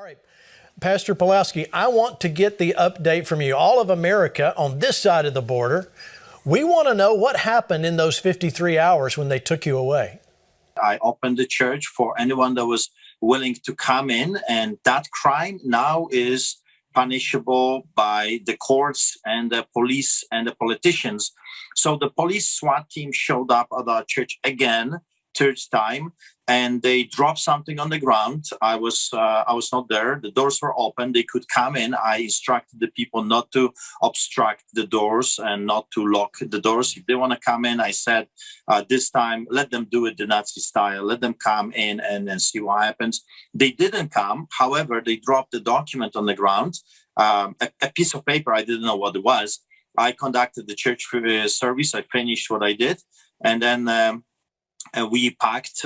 All right, Pastor Pawlowski, I want to get the update from you. All of America on this side of the border, we want to know what happened in those 53 hours when they took you away. I opened the church for anyone that was willing to come in, and that crime now is punishable by the courts and the police and the politicians. So the police SWAT team showed up at our church again, third time, and they dropped something on the ground. I was not there. The doors were open. They could come in. I instructed the people not to obstruct the doors and not to lock the doors. If they want to come in, I said, this time, let them do it the Nazi style. Let them come in and see what happens. They didn't come. However, they dropped the document on the ground, a piece of paper. I didn't know what it was. I conducted the church service. I finished what I did. And then we packed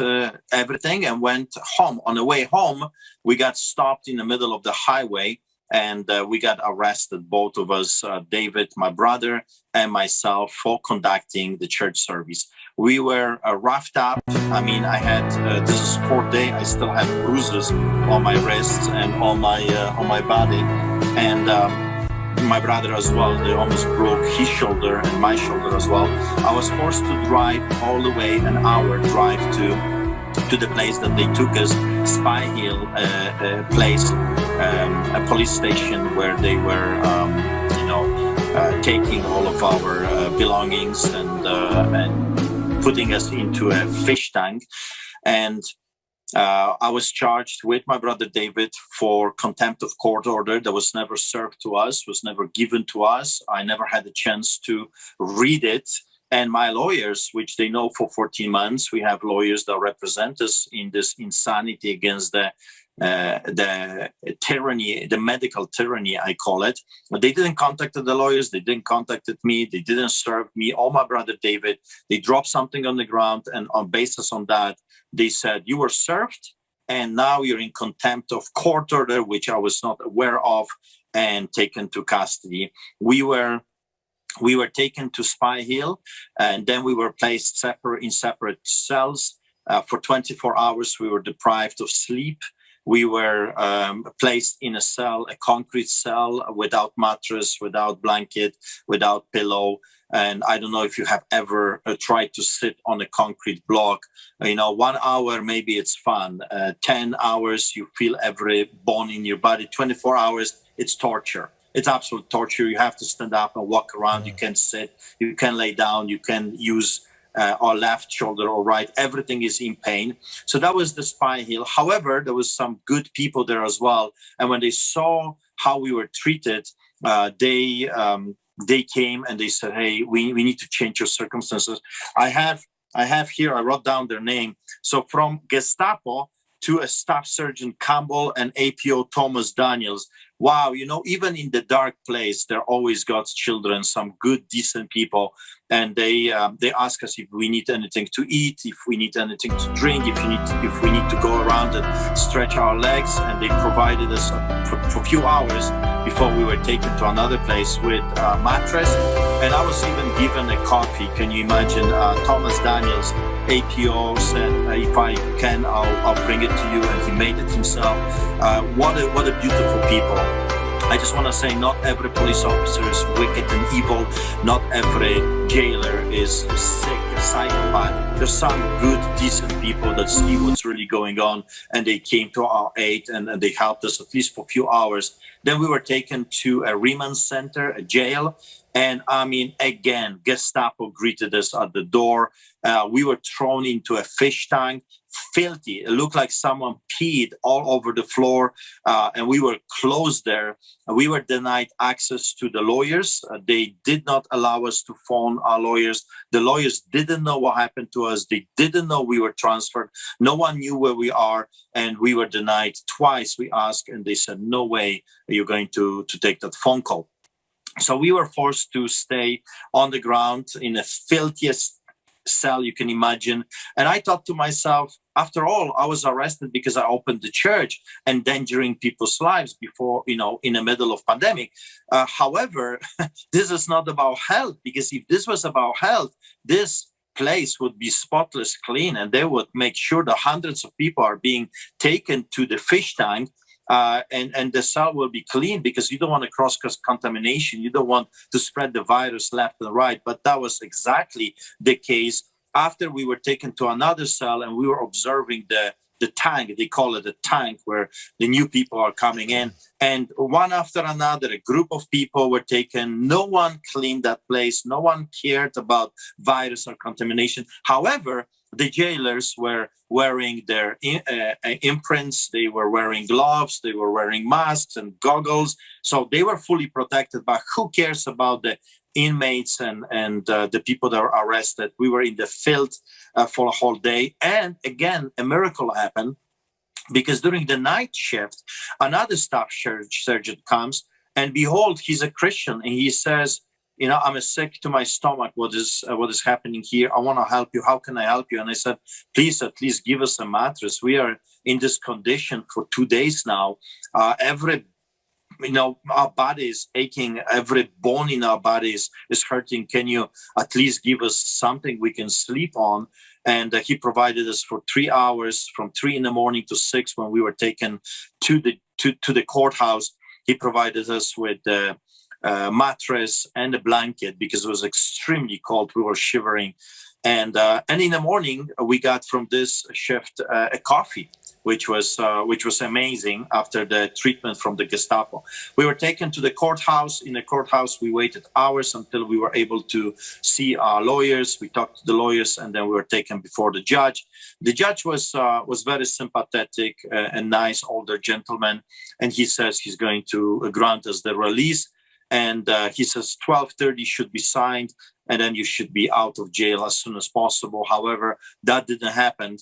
everything and went home. On the way home, we got stopped in the middle of the highway and we got arrested, both of us, David, my brother, and myself, for conducting the church service. We were roughed up. I mean, I had, this is fourth day, I still have bruises on my wrists and on my body. And my brother as well, they almost broke his shoulder and my shoulder as well. I was forced to drive all the way, an hour drive to the place that they took us, Spy Hill place, a police station where they were, taking all of our belongings and putting us into a fish tank. And I was charged with my brother David for contempt of court order that was never served to us, was never given to us. I never had a chance to read it. And my lawyers, which they know for 14 months, we have lawyers that represent us in this insanity against the tyranny, the medical tyranny, I call it. But they didn't contact the lawyers. They didn't contact me. They didn't serve me or my brother David. They dropped something on the ground. And on basis on that, they said, you were served and now you're in contempt of court order, which I was not aware of, and taken to custody. We were taken to Spy Hill, and then we were placed in separate cells. For 24 hours, we were deprived of sleep. We were placed in a cell, a concrete cell, without mattress, without blanket, without pillow. And I don't know if you have ever tried to sit on a concrete block. 1 hour, maybe it's fun. 10 hours, you feel every bone in your body. 24 hours, it's torture. It's absolute torture. You have to stand up and walk around. You can sit, you can lay down, you can use our left shoulder or right. Everything is in pain. So that was the Spy Hill. However, there was some good people there as well. And when they saw how we were treated, they came and they said, hey, we need to change your circumstances. I have here, I wrote down their name. So from Gestapo to a Staff Sergeant Campbell and APO Thomas Daniels. Wow, even in the dark place, there are always God's children, some good, decent people. And they ask us if we need anything to eat, if we need anything to drink, if we need to go around and stretch our legs. And they provided us for a few hours before we were taken to another place with a mattress. And I was even given a coffee. Can you imagine? Thomas Daniels, APO, said, if I can, I'll bring it to you. And he made it himself. What a beautiful people. I just want to say not every police officer is wicked and evil. Not every jailer is sick, a psychopath. There's some good, decent people that see what's really going on, and they came to our aid and they helped us at least for a few hours. Then we were taken to a remand center, a jail. And I mean, again, Gestapo greeted us at the door. We were thrown into a fish tank, filthy. It looked like someone peed all over the floor. And we were closed there. We were denied access to the lawyers. They did not allow us to phone our lawyers. The lawyers didn't know what happened to us. They didn't know we were transferred. No one knew where we are. And we were denied twice. We asked, and they said, no way you're going to take that phone call. So we were forced to stay on the ground in the filthiest cell you can imagine. And I thought to myself, after all, I was arrested because I opened the church, endangering people's lives before, in the middle of pandemic. However, this is not about health, because if this was about health, this place would be spotless clean, and they would make sure that hundreds of people are being taken to the fish tank and the cell will be clean because you don't want to cross contamination. You don't want to spread the virus left and right. But that was exactly the case after we were taken to another cell and we were observing the tank. They call it a tank, where the new people are coming in. And one after another, a group of people were taken. No one cleaned that place. No one cared about virus or contamination. However, the jailers were wearing their imprints. They were wearing gloves. They were wearing masks and goggles. So they were fully protected. But who cares about the inmates and the people that were arrested? We were in the field for a whole day. And again, a miracle happened, because during the night shift, another staff surgeon comes, and behold, he's a Christian, and he says, I'm sick to my stomach. What is happening here? I want to help you. How can I help you? And I said, please, at least give us a mattress. We are in this condition for 2 days now. Our body is aching. Every bone in our body is hurting. Can you at least give us something we can sleep on? And he provided us for 3 hours, from 3 a.m. to 6 when we were taken to the courthouse. He provided us with a mattress and a blanket because it was extremely cold. We were shivering. And in the morning, we got from this shift a coffee, which was amazing after the treatment from the Gestapo. We were taken to the courthouse. In the courthouse, we waited hours until we were able to see our lawyers. We talked to the lawyers, and then we were taken before the judge. The judge was very sympathetic, a nice older gentleman, and he says he's going to grant us the release. And he says 12:30 should be signed, and then you should be out of jail as soon as possible. However, that didn't happen.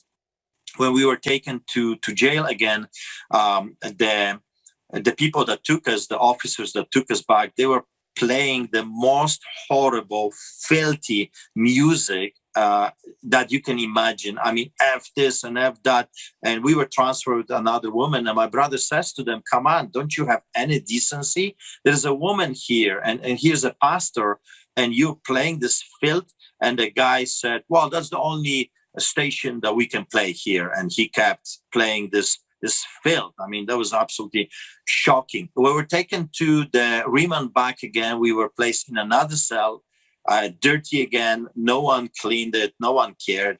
When we were taken to jail again, the people that took us, the officers that took us back, they were playing the most horrible, filthy music that you can imagine. I mean, F this and F that. And we were transferred with another woman. And my brother says to them, come on, don't you have any decency? There's a woman here, and here's a pastor, and you're playing this filth. And the guy said, well, that's the only station that we can play here. And he kept playing this filth. I mean, that was absolutely shocking. We were taken to the remand back again. We were placed in another cell, dirty again. No one cleaned it. No one cared.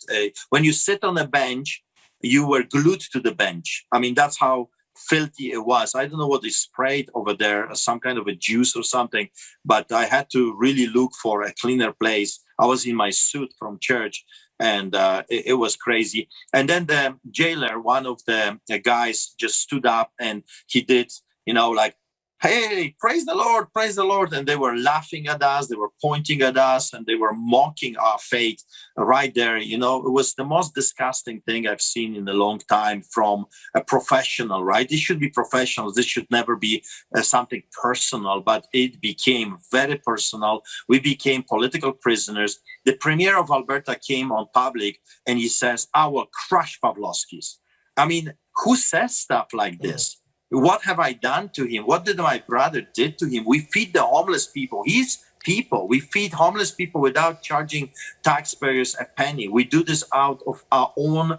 When you sit on a bench, you were glued to the bench. I mean, that's how filthy it was. I don't know what they sprayed over there, some kind of a juice or something, but I had to really look for a cleaner place. I was in my suit from church, and it was crazy. And then the jailer, one of the guys, just stood up and he did, like, hey, praise the Lord, praise the Lord. And they were laughing at us, they were pointing at us, and they were mocking our faith right there. It was the most disgusting thing I've seen in a long time from a professional, right? This should be professional. This should never be something personal, but it became very personal. We became political prisoners. The premier of Alberta came on public and he says, I will crush Pawlowskis. I mean, who says stuff like this? What have I done to him? What did my brother did to him? We feed the homeless people. His people. We feed homeless people without charging taxpayers a penny. We do this out of our own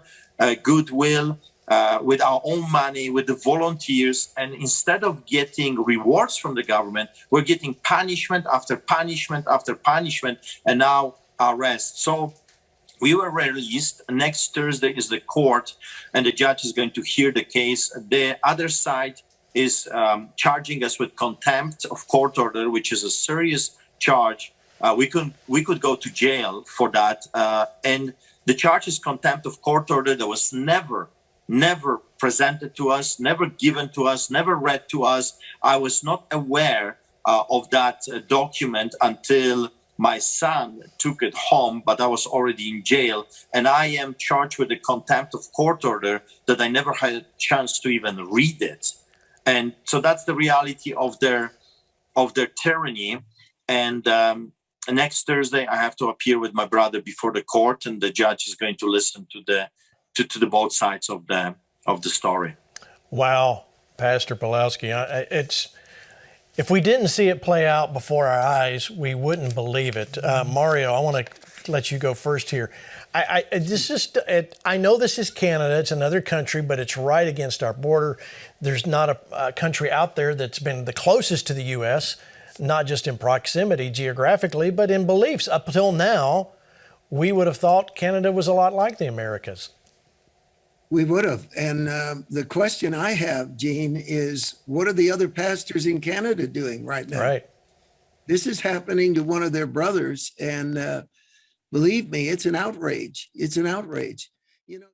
goodwill, with our own money, with the volunteers. And instead of getting rewards from the government, we're getting punishment after punishment after punishment, and now arrest. So we were released. Next Thursday is the court, and the judge is going to hear the case. The other side is charging us with contempt of court order, which is a serious charge. We could go to jail for that. And the charge is contempt of court order that was never presented to us, never given to us, never read to us. I was not aware of that document until my son took it home, but I was already in jail, and I am charged with the contempt of court order that I never had a chance to even read it. And so that's the reality of their tyranny. And next Thursday, I have to appear with my brother before the court, and the judge is going to listen to the both sides of the story. Wow, Pastor Pawlowski, if we didn't see it play out before our eyes, we wouldn't believe it. Mario, I want to let you go first here. I know this is Canada. It's another country, but it's right against our border. There's not a country out there that's been the closest to the U.S., not just in proximity geographically, but in beliefs. Up until now, we would have thought Canada was a lot like the Americas. We would have. And the question I have, Gene, is what are the other pastors in Canada doing right now? Right. This is happening to one of their brothers. And believe me, it's an outrage. It's an outrage. You know.